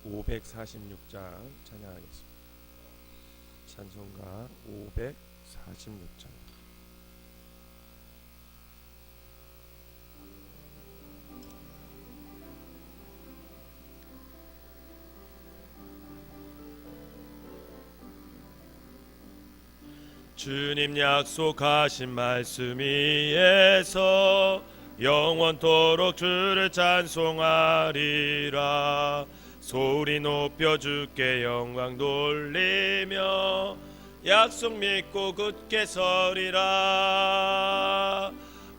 546장 찬양하겠습니다. 찬송가 546장. 주님 약속하신 말씀 위에서 영원토록 주를 찬송하리라. 소리 높여 주께 영광 돌리며 약속 믿고 굳게 서리라.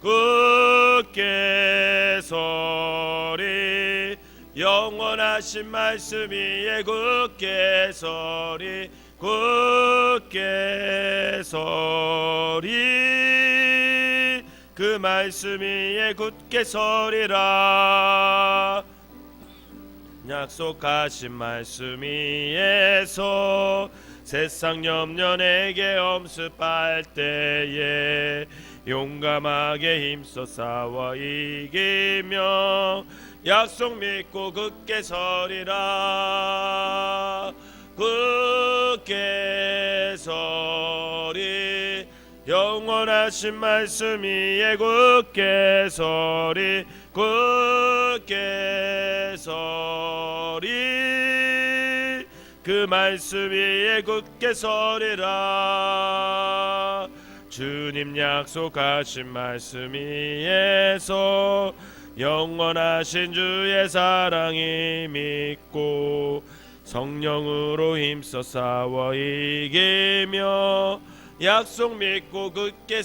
굳게 서리 영원하신 말씀 위에 굳게 서리. 굳게 서리 그 말씀 위에 굳게 서리라. 약속하신 말씀 위에서 세상 염려 내게 엄습할 때에 용감하게 힘써 싸워 이기며 약속 믿고 굳게 서리라. 굳게 서리 영원하신 말씀 위에 굳게 서리. 굳게 서리 그 말씀 위에 굳게 서리라. 주님 약속하신 말씀 위에서 영원하신 주의 사랑이 믿고 성령으로 힘써 싸워 이기며 약속 믿고 굳게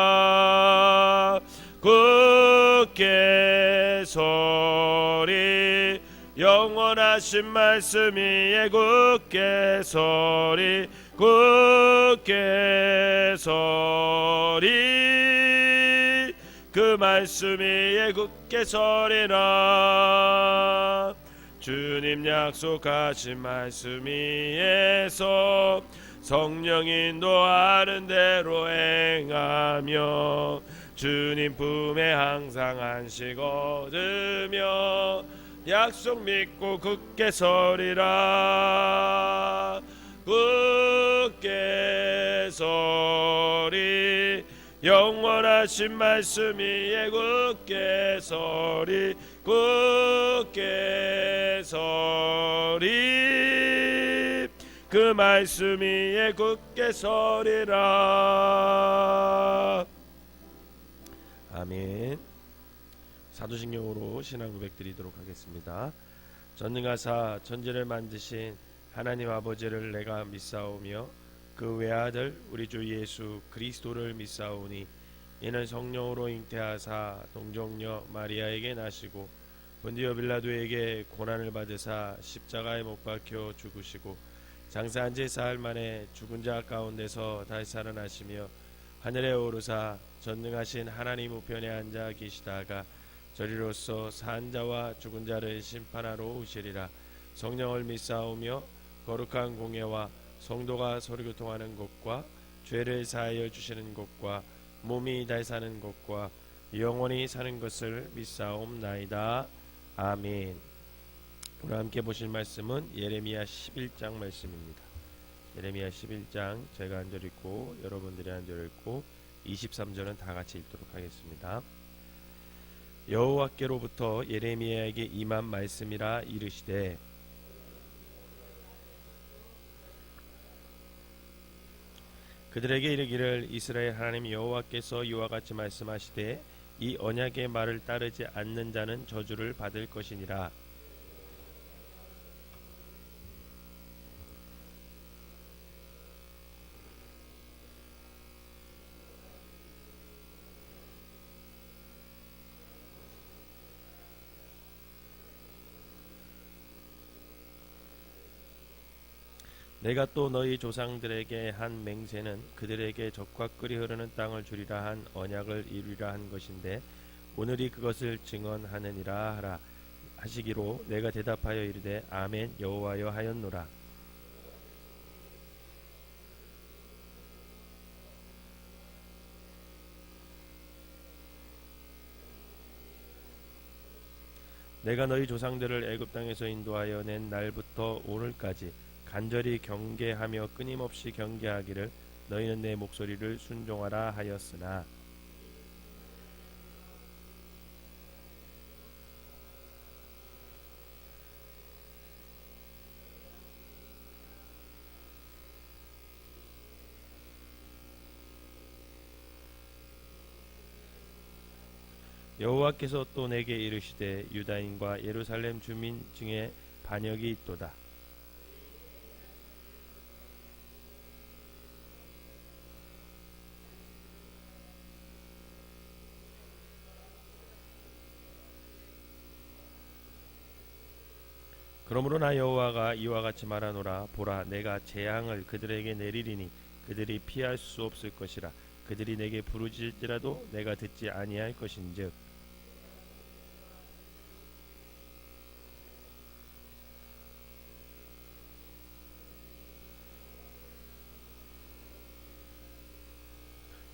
서리라. 굳게 서리 영원하신 말씀 위에 굳게 서리. 굳게 서리 그 말씀 위에 굳게 서리라. 주님 약속하신 말씀 위에서 성령 인도하는 대로 행하며 주님 품에 항상 안식 얻으며 약속 믿고 굳게 서리라. 굳게 서리 영원하신 말씀 위에 굳게 서리. 굳게 서리 그 말씀 위에 굳게 서리라. 아멘. 사도신경으로 신앙 고백 드리도록 하겠습니다. 전능하사 천지를 만드신 하나님 아버지를 내가 믿사오며 그 외아들 우리 주 예수 그리스도를 믿사오니 이는 성령으로 잉태하사 동정녀 마리아에게 나시고 본디오 빌라도에게 고난을 받으사 십자가에 못 박혀 죽으시고 장사한 지 사흘 만에 죽은 자 가운데서 다시 살아나시며 하늘에 오르사 전능하신 하나님 우편에 앉아 계시다가 저리로서 산 자와 죽은 자를 심판하러 오시리라. 성령을 믿사오며 거룩한 공예와 성도가 서로 교통하는 것과 죄를 사하여 주시는 것과 몸이 다시 사는 것과 영원히 사는 것을 믿사옵나이다. 아멘. 오늘 함께 보실 말씀은 예레미야 11장 말씀입니다. 예레미야 11장 제가 한 절 읽고 여러분들이 한 절 읽고 23절은 다 같이 읽도록 하겠습니다. 여호와께로부터 예레미야에게 임한 말씀이라 이르시되 그들에게 이르기를 이스라엘 하나님 여호와께서 이와 같이 말씀하시되 이 언약의 말을 따르지 않는 자는 저주를 받을 것이니라. 내가 또 너희 조상들에게 한 맹세는 그들에게 젖과 꿀이 흐르는 땅을 주리라 한 언약을 이루리라 한 것인데 오늘이 그것을 증언하느니라 하라 하시기로 내가 대답하여 이르되 아멘 여호와여 하였노라. 내가 너희 조상들을 애굽 땅에서 인도하여 낸 날부터 오늘까지 간절히 경계하며 끊임없이 경계하기를 너희는 내 목소리를 순종하라 하였으나 여호와께서 또 내게 이르시되 유다인과 예루살렘 주민 중에 반역이 있도다. 그러므로 나 여호와가 이와 같이 말하노라. 보라, 내가 재앙을 그들에게 내리리니 그들이 피할 수 없을 것이라. 그들이 내게 부르짖을지라도 내가 듣지 아니할 것인즉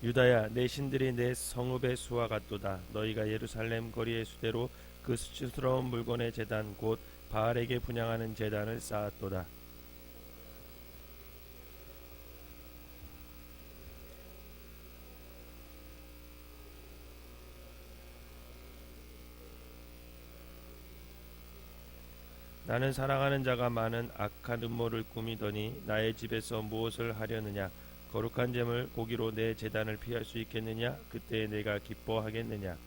유다야, 내 신들이 내 성읍의 수와 같도다. 너희가 예루살렘 거리의 수대로 그 수치스러운 물건의 제단 곧 바알에게 분향하는 제단을 쌓았도다. 나는 사랑하는 자가 많은 악한 음모를 꾸미더니 나의 집에서 무엇을 하려느냐? 거룩한 재물 고기로 내 제단을 피할 수 있겠느냐? 그때 내가 기뻐하겠느냐?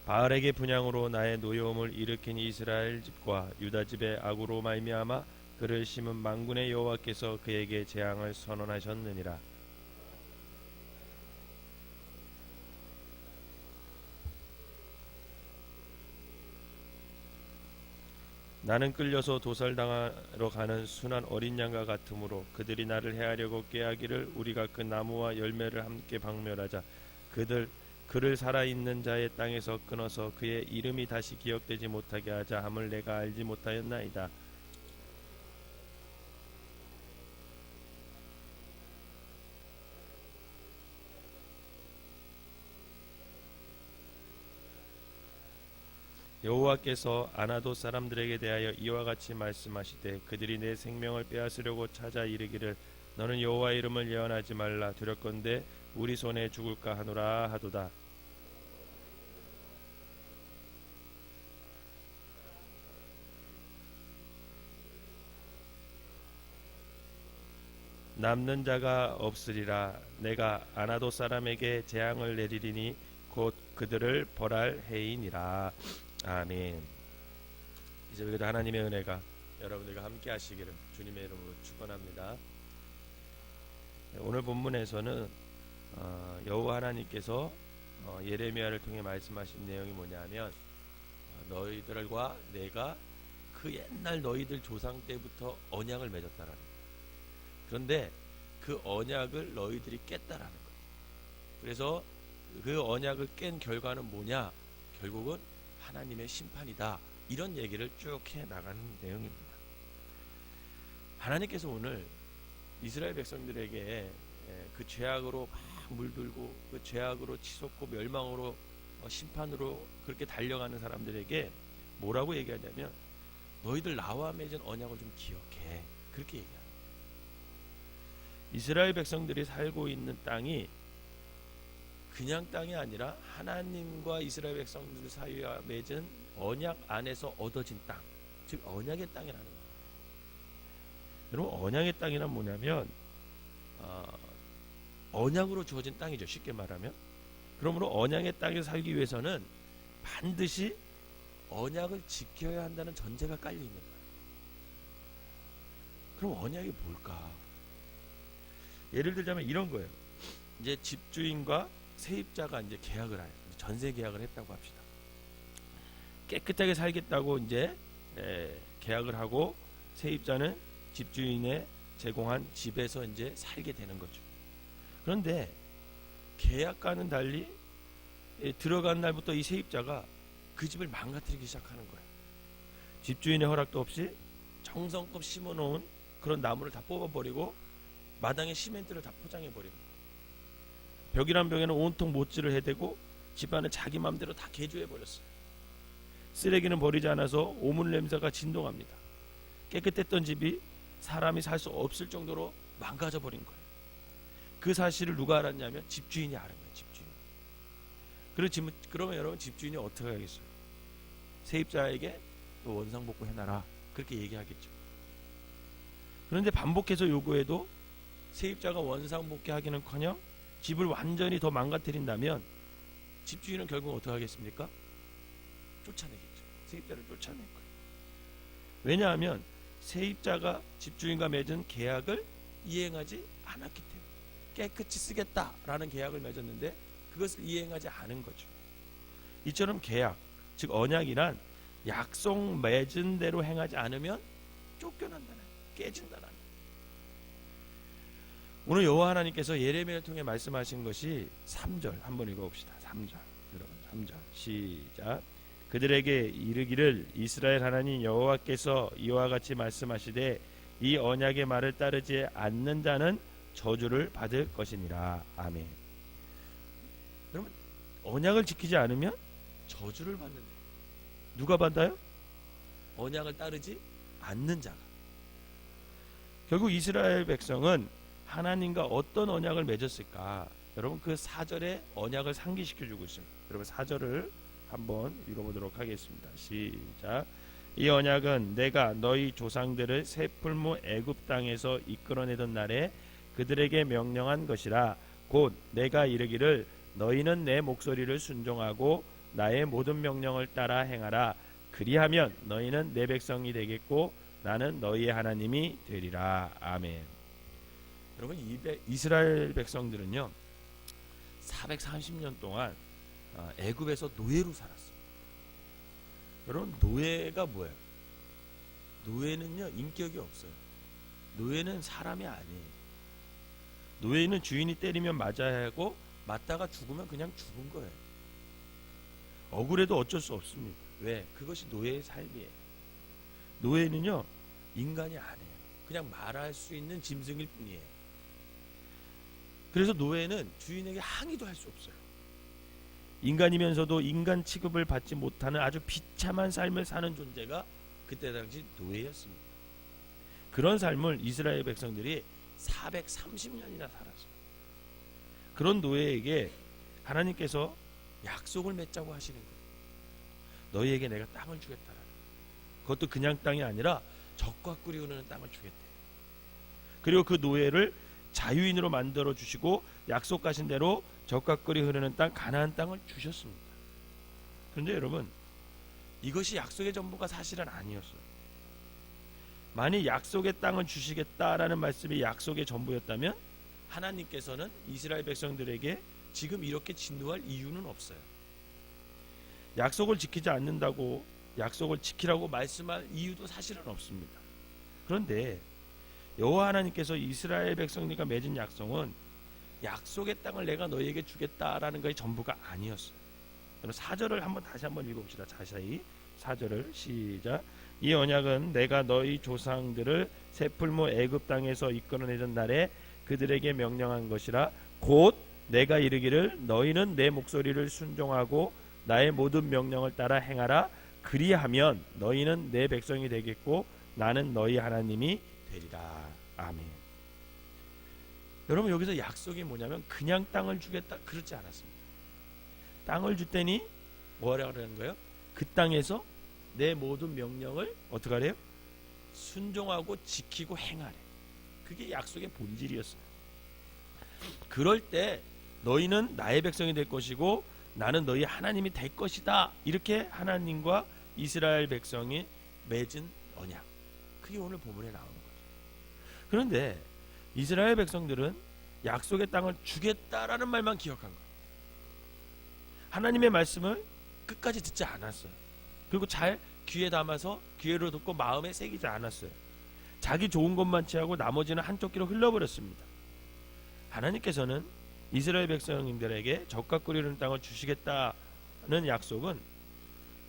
바알에게 분향으로 나의 노여움을 일으킨 이스라엘 집과 유다 집의 악으로 말미암아 그를 심은 만군의 여호와께서 그에게 재앙을 선언하셨느니라. 나는 끌려서 도살당하러 가는 순한 어린 양과 같으므로 그들이 나를 해하려고 꾀하기를 우리가 그 나무와 열매를 함께 박멸하자. 그를 살아있는 자의 땅에서 끊어서 그의 이름이 다시 기억되지 못하게 하자 함을 내가 알지 못하였나이다. 여호와께서 아나돗 사람들에게 대하여 이와 같이 말씀하시되 그들이 내 생명을 빼앗으려고 찾아 이르기를 너는 여호와의 이름을 예언하지 말라. 두렵건대 우리 손에 죽을까 하노라 하도다. 남는 자가 없으리라. 내가 아나돗 사람에게 재앙을 내리리니 곧 그들을 벌할 해이니라. 아멘. 이제 그래도 하나님의 은혜가 여러분들과 함께 하시기를 주님의 이름으로 축원합니다. 오늘 본문에서는 여호와 하나님께서 예레미야를 통해 말씀하신 내용이 뭐냐면 너희들과 내가 그 옛날 너희들 조상 때부터 언약을 맺었다라는 거예요. 그런데 그 언약을 너희들이 깼다라는 거예요. 그래서 그 언약을 깬 결과는 뭐냐? 결국은 하나님의 심판이다. 이런 얘기를 쭉 해나가는 내용입니다. 하나님께서 오늘 이스라엘 백성들에게 그 죄악으로 막 물들고 그 죄악으로 치솟고 멸망으로 심판으로 그렇게 달려가는 사람들에게 뭐라고 얘기하냐면 너희들 나와 맺은 언약을 좀 기억해. 그렇게 얘기합니다. 이스라엘 백성들이 살고 있는 땅이 그냥 땅이 아니라 하나님과 이스라엘 백성들 사이와 맺은 언약 안에서 얻어진 땅, 즉 언약의 땅이라는 거예요. 여러분, 언약의 땅이란 뭐냐면 언약으로 주어진 땅이죠. 쉽게 말하면. 그러므로 언약의 땅에 살기 위해서는 반드시 언약을 지켜야 한다는 전제가 깔려 있는 거예요. 그럼 언약이 뭘까? 예를 들자면 이런 거예요. 이제 집주인과 세입자가 이제 계약을 해요. 전세 계약을 했다고 합시다. 깨끗하게 살겠다고 이제 계약을 하고 세입자는 집주인의 제공한 집에서 이제 살게 되는 거죠. 그런데 계약과는 달리 들어간 날부터 이 세입자가 그 집을 망가뜨리기 시작하는 거예요. 집주인의 허락도 없이 정성껏 심어놓은 그런 나무를 다 뽑아버리고 마당에 시멘트를 다 포장해버립니다. 벽이란 벽에는 온통 못질을 해대고 집안을 자기 마음대로 다 개조해버렸어요. 쓰레기는 버리지 않아서 오물 냄새가 진동합니다. 깨끗했던 집이 사람이 살 수 없을 정도로 망가져버린 거예요. 그 사실을 누가 알았냐면 집주인이 알은 거예요. 집주인. 그러면 여러분 집주인이 어떻게 하겠어요? 세입자에게 또 원상복구 해놔라 그렇게 얘기하겠죠. 그런데 반복해서 요구해도 세입자가 원상복귀하기는커녕 집을 완전히 더 망가뜨린다면 집주인은 결국 어떻게 하겠습니까? 쫓아내겠죠. 세입자를 쫓아낼 거예요. 왜냐하면 세입자가 집주인과 맺은 계약을 이행하지 않았기 때문에 깨끗이 쓰겠다라는 계약을 맺었는데 그것을 이행하지 않은 거죠. 이처럼 계약, 즉 언약이란 약속 맺은 대로 행하지 않으면 쫓겨난다는, 깨진다는. 오늘 여호와 하나님께서 예레미야를 통해 말씀하신 것이 3절 한번 읽어봅시다. 3절 여러분 3절 시작. 그들에게 이르기를 이스라엘 하나님 여호와께서 이와 같이 말씀하시되 이 언약의 말을 따르지 않는 자는 저주를 받을 것이니라. 아멘. 여러분 언약을 지키지 않으면 저주를 받는다. 누가 받아요? 언약을 따르지 않는 자가. 결국 이스라엘 백성은 하나님과 어떤 언약을 맺었을까? 여러분 그 4절의 언약을 상기시켜 주고 있어요. 여러분 4절을 한번 읽어보도록 하겠습니다. 시작. 이 언약은 내가 너희 조상들을 새 풀무 애굽 땅에서 이끌어내던 날에 그들에게 명령한 것이라. 곧 내가 이르기를 너희는 내 목소리를 순종하고 나의 모든 명령을 따라 행하라. 그리하면 너희는 내 백성이 되겠고 나는 너희의 하나님이 되리라. 아멘. 여러분 이스라엘 백성들은요 430년 동안 애굽에서 노예로 살았어요. 여러분 노예가 뭐예요? 노예는요 인격이 없어요. 노예는 사람이 아니에요. 노예는 주인이 때리면 맞아야 하고 맞다가 죽으면 그냥 죽은 거예요. 억울해도 어쩔 수 없습니다. 왜? 그것이 노예의 삶이에요. 노예는요 인간이 아니에요. 그냥 말할 수 있는 짐승일 뿐이에요. 그래서 노예는 주인에게 항의도 할 수 없어요. 인간이면서도 인간 취급을 받지 못하는 아주 비참한 삶을 사는 존재가 그때 당시 노예였습니다. 그런 삶을 이스라엘 백성들이 430년이나 살았어요. 그런 노예에게 하나님께서 약속을 맺자고 하시는 거예요. 너희에게 내가 땅을 주겠다라는. 그것도 그냥 땅이 아니라 적과 꿀이 흐르는 땅을 주겠대. 그리고 그 노예를 자유인으로 만들어 주시고 약속하신 대로 적과 꿀이 흐르는 땅 가나안 땅을 주셨습니다. 그런데 여러분 이것이 약속의 전부가 사실은 아니었어요. 만일 약속의 땅을 주시겠다라는 말씀이 약속의 전부였다면 하나님께서는 이스라엘 백성들에게 지금 이렇게 진노할 이유는 없어요. 약속을 지키지 않는다고 약속을 지키라고 말씀할 이유도 사실은 없습니다. 그런데 여호와 하나님께서 이스라엘 백성들과 맺은 약속은 약속의 땅을 내가 너희에게 주겠다라는 것이 전부가 아니었어요. 4절을 다시 한번 읽어봅시다. 자세히 4절을 시작. 이 언약은 내가 너희 조상들을 새 풀무 애굽 땅에서 이끌어내던 날에 그들에게 명령한 것이라. 곧 내가 이르기를 너희는 내 목소리를 순종하고 나의 모든 명령을 따라 행하라. 그리하면 너희는 내 백성이 되겠고 나는 너희 하나님이 되리라. 아멘. 여러분 여기서 약속이 뭐냐면 그냥 땅을 주겠다 그렇지 않았습니다. 땅을 줄 테니 뭐라고 하는 거예요? 그 땅에서 내 모든 명령을 어떻게 하래요? 순종하고 지키고 행하래. 그게 약속의 본질이었어요. 그럴 때 너희는 나의 백성이 될 것이고 나는 너희 하나님이 될 것이다. 이렇게 하나님과 이스라엘 백성이 맺은 언약. 그게 오늘 본문에 나오는 거죠. 그런데 이스라엘 백성들은 약속의 땅을 주겠다라는 말만 기억한 거예요. 하나님의 말씀을 끝까지 듣지 않았어요. 그리고 잘 귀에 담아서 귀로 듣고 마음에 새기지 않았어요. 자기 좋은 것만 취하고 나머지는 한쪽 귀로 흘러버렸습니다. 하나님께서는 이스라엘 백성들에게 적과 꿀이 흐르는 땅을 주시겠다는 약속은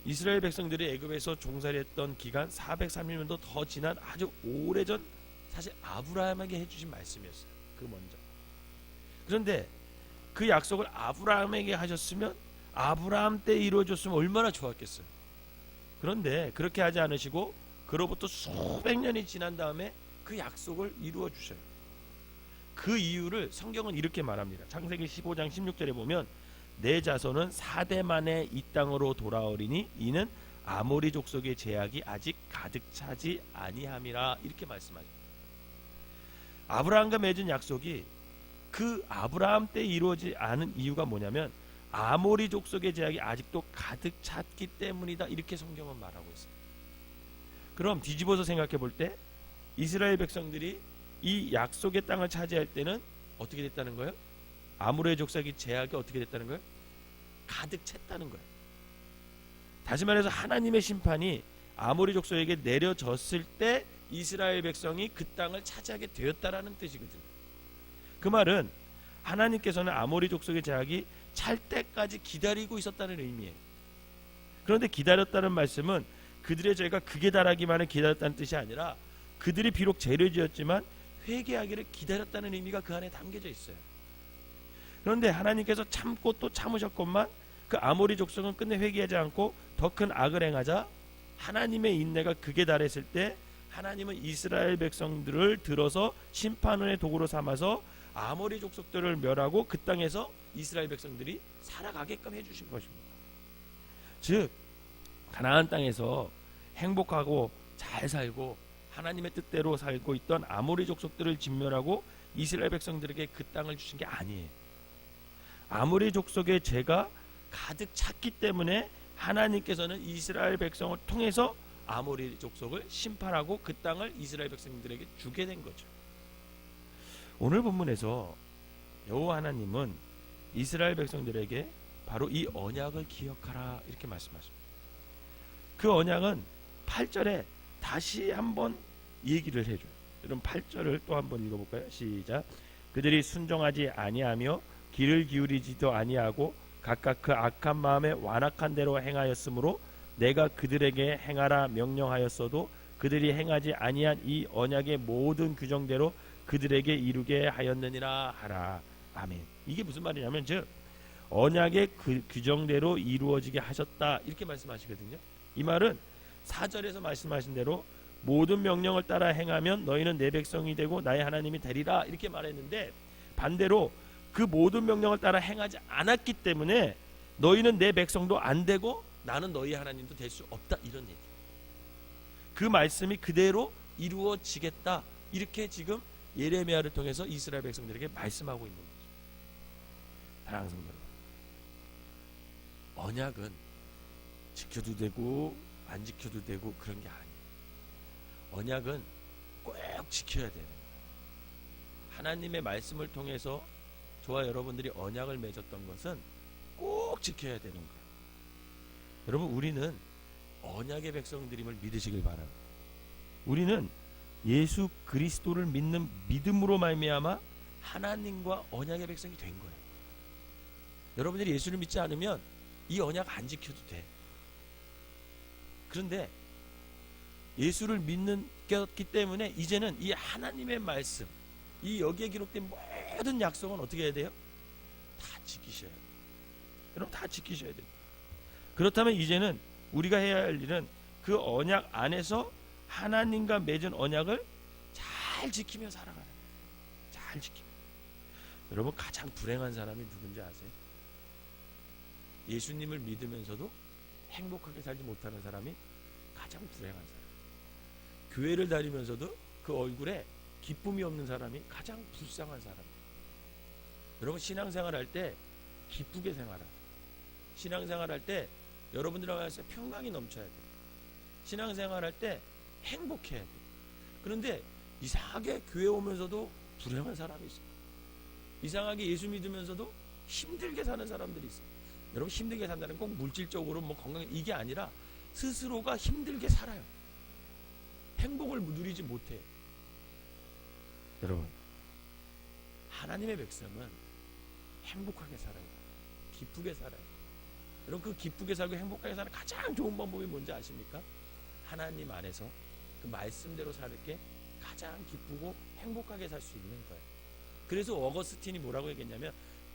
이스라엘 백성들이 애굽에서 종살이했던 기간 430년도 더 지난 아주 오래전 사실 아브라함에게 해주신 말씀이었어요. 그 먼저. 그런데 그 약속을 아브라함에게 하셨으면 아브라함 때 이루어졌으면 얼마나 좋았겠어요. 그런데 그렇게 하지 않으시고 그로부터 수백 년이 지난 다음에 그 약속을 이루어 주셔요. 그 이유를 성경은 이렇게 말합니다. 창세기 15장 16절에 보면 내 자손은 4대 만에 이 땅으로 돌아오리니 이는 아모리 족속의 제약이 아직 가득 차지 아니함이라, 이렇게 말씀하죠. 아브라함과 맺은 약속이 그 아브라함 때 이루어지지 않은 이유가 뭐냐면 아모리 족속의 제약이 아직도 가득 찼기 때문이다, 이렇게 성경은 말하고 있어요. 그럼 뒤집어서 생각해 볼 때 이스라엘 백성들이 이 약속의 땅을 차지할 때는 어떻게 됐다는 거예요? 아모리 족속의 제약이 어떻게 됐다는 거예요? 가득 찼다는 거예요. 다시 말해서 하나님의 심판이 아모리 족속에게 내려졌을 때 이스라엘 백성이 그 땅을 차지하게 되었다라는 뜻이거든요. 그 말은 하나님께서는 아모리 족속의 제약이 찰 때까지 기다리고 있었다는 의미예요. 그런데 기다렸다는 말씀은 그들의 죄가 극에 달하기만을 기다렸다는 뜻이 아니라 그들이 비록 죄를 지었지만 회개하기를 기다렸다는 의미가 그 안에 담겨져 있어요. 그런데 하나님께서 참고 또 참으셨건만 그 아모리 족속은 끝내 회개하지 않고 더 큰 악을 행하자 하나님의 인내가 극에 달했을 때 하나님은 이스라엘 백성들을 들어서 심판의 도구로 삼아서 아모리 족속들을 멸하고 그 땅에서 이스라엘 백성들이 살아가게끔 해주신 것입니다. 즉 가나안 땅에서 행복하고 잘 살고 하나님의 뜻대로 살고 있던 아모리 족속들을 진멸하고 이스라엘 백성들에게 그 땅을 주신 게 아니에요. 아모리 족속의 죄가 가득 찼기 때문에 하나님께서는 이스라엘 백성을 통해서 아모리 족속을 심판하고 그 땅을 이스라엘 백성들에게 주게 된 거죠. 오늘 본문에서 여호와 하나님은 이스라엘 백성들에게 바로 이 언약을 기억하라, 이렇게 말씀하십니다. 그 언약은 8절에 다시 한번 얘기를 해줘요. 여러분 8절을 또 한번 읽어볼까요? 시작. 그들이 순종하지 아니하며 귀를 기울이지도 아니하고 각각 그 악한 마음에 완악한 대로 행하였으므로 내가 그들에게 행하라 명령하였어도 그들이 행하지 아니한 이 언약의 모든 규정대로 그들에게 이루게 하였느니라 하라. 아멘. 이게 무슨 말이냐면 즉 언약의 그 규정대로 이루어지게 하셨다, 이렇게 말씀하시거든요. 이 말은 4절에서 말씀하신 대로 모든 명령을 따라 행하면 너희는 내 백성이 되고 나의 하나님이 되리라, 이렇게 말했는데 반대로 그 모든 명령을 따라 행하지 않았기 때문에 너희는 내 백성도 안 되고 나는 너희 하나님도 될 수 없다, 이런 얘기. 그 말씀이 그대로 이루어지겠다, 이렇게 지금 예레미야를 통해서 이스라엘 백성들에게 말씀하고 있는 거죠. 사랑하는 성도 여러분, 언약은 지켜도 되고 안 지켜도 되고 그런 게 아니에요. 언약은 꼭 지켜야 되는 거예요. 하나님의 말씀을 통해서 저와 여러분들이 언약을 맺었던 것은 꼭 지켜야 되는 거예요. 여러분 우리는 언약의 백성들임을 믿으시길 바랍니다. 우리는 예수 그리스도를 믿는 믿음으로 말미암아 하나님과 언약의 백성이 된 거예요. 여러분들이 예수를 믿지 않으면 이 언약 안 지켜도 돼. 그런데 예수를 믿는 겼기 때문에 이제는 이 하나님의 말씀, 이 여기에 기록된 모든 약속은 어떻게 해야 돼요? 다 지키셔야 돼요. 여러분 다 지키셔야 돼요. 그렇다면 이제는 우리가 해야 할 일은 그 언약 안에서 하나님과 맺은 언약을 잘 지키며 살아가는 거예요. 잘 지키며. 여러분 가장 불행한 사람이 누군지 아세요? 예수님을 믿으면서도 행복하게 살지 못하는 사람이 가장 불행한 사람. 교회를 다니면서도 그 얼굴에 기쁨이 없는 사람이 가장 불쌍한 사람. 여러분 신앙생활 할 때 기쁘게 생활하라. 신앙생활 할 때 여러분들하고 해서 평강이 넘쳐야 돼. 신앙생활 할 때 행복해야 돼. 그런데 이상하게 교회 오면서도 불행한 사람이 있어. 이상하게 예수 믿으면서도 힘들게 사는 사람들이 있어. 여러분 힘들게 산다는 꼭 물질적으로 뭐 건강 이게 아니라 스스로가 힘들게 살아요. 행복을 누리지 못해. 여러분 하나님의 백성은 행복하게 살아요. 기쁘게 살아요. 여러분 그 기쁘게 살고 행복하게 사는 가장 좋은 방법이 뭔지 아십니까? 하나님 안에서 그 말씀대로 살 게 가장 기쁘고 행복하게 살 수 있는 거예요. 그래서 어거스틴이 뭐라고 얘기했냐면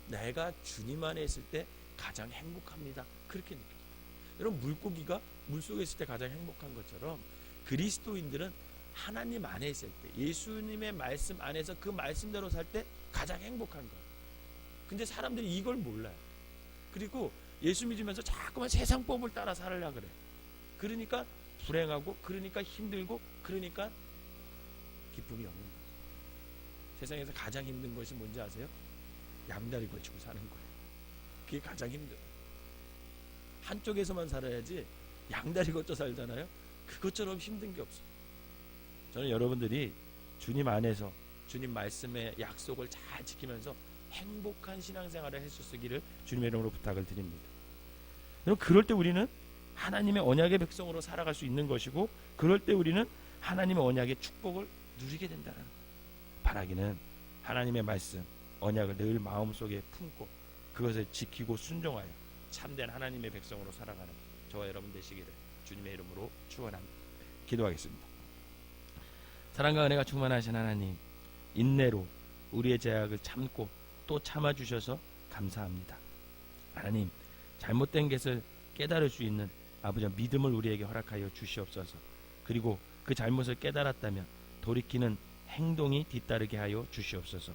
내가 주님 안에 있을 때 가장 행복합니다. 그렇게 느껴요. 여러분 물고기가 물속에 있을 때 가장 행복한 것처럼 그리스도인들은 하나님 안에 있을 때 예수님의 말씀 안에서 그 말씀대로 살 때 가장 행복한 거예요. 근데 사람들이 이걸 몰라요. 그리고 예수 믿으면서 자꾸만 세상 법을 따라 살으려고 그래. 그러니까 불행하고 그러니까 힘들고 그러니까 기쁨이 없는 거예요. 세상에서 가장 힘든 것이 뭔지 아세요? 양다리 걸치고 사는 거예요. 그게 가장 힘들어요. 한쪽에서만 살아야지 양다리 걸쳐 살잖아요. 그것처럼 힘든 게 없어요. 저는 여러분들이 주님 안에서 주님 말씀의 약속을 잘 지키면서 행복한 신앙생활을 해주시기를 주님의 이름으로 부탁을 드립니다. 여러분 그럴 때 우리는 하나님의 언약의 백성으로 살아갈 수 있는 것이고 그럴 때 우리는 하나님의 언약의 축복을 누리게 된다는 거예요. 바라기는 하나님의 말씀 언약을 늘 마음속에 품고 그것을 지키고 순종하여 참된 하나님의 백성으로 살아가는 저와 여러분 되시기를 주님의 이름으로 축원합니다. 기도하겠습니다. 사랑과 은혜가 충만하신 하나님, 인내로 우리의 죄악을 참고 또 참아주셔서 감사합니다. 하나님, 잘못된 것을 깨달을 수 있는 아버지 믿음을 우리에게 허락하여 주시옵소서. 그리고 그 잘못을 깨달았다면 돌이키는 행동이 뒤따르게 하여 주시옵소서.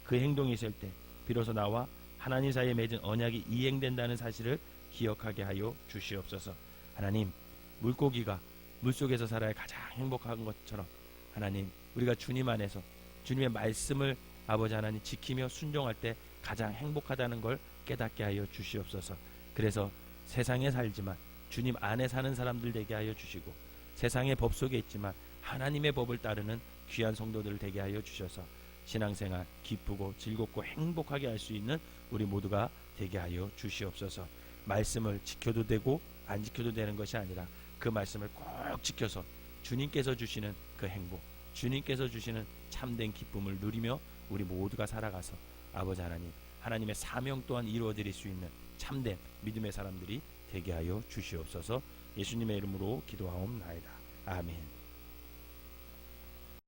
그 행동이 있을 때 비로소 나와 하나님 사이에 맺은 언약이 이행된다는 사실을 기억하게 하여 주시옵소서. 하나님, 물고기가 물속에서 살아야 가장 행복한 것처럼 하나님, 우리가 주님 안에서 주님의 말씀을 아버지 하나님 지키며 순종할 때 가장 행복하다는 걸 깨닫게 하여 주시옵소서. 그래서 세상에 살지만 주님 안에 사는 사람들 되게 하여 주시고 세상의 법 속에 있지만 하나님의 법을 따르는 귀한 성도들 되게 하여 주셔서 신앙생활 기쁘고 즐겁고 행복하게 할 수 있는 우리 모두가 되게 하여 주시옵소서. 말씀을 지켜도 되고 안 지켜도 되는 것이 아니라 그 말씀을 꼭 지켜서 주님께서 주시는 그 행복, 주님께서 주시는 참된 기쁨을 누리며 우리 모두가 살아가서 아버지 하나님, 하나님의 사명 또한 이루어드릴 수 있는 참된 믿음의 사람들이 되게 하여 주시옵소서. 예수님의 이름으로 기도하옵나이다. 아멘.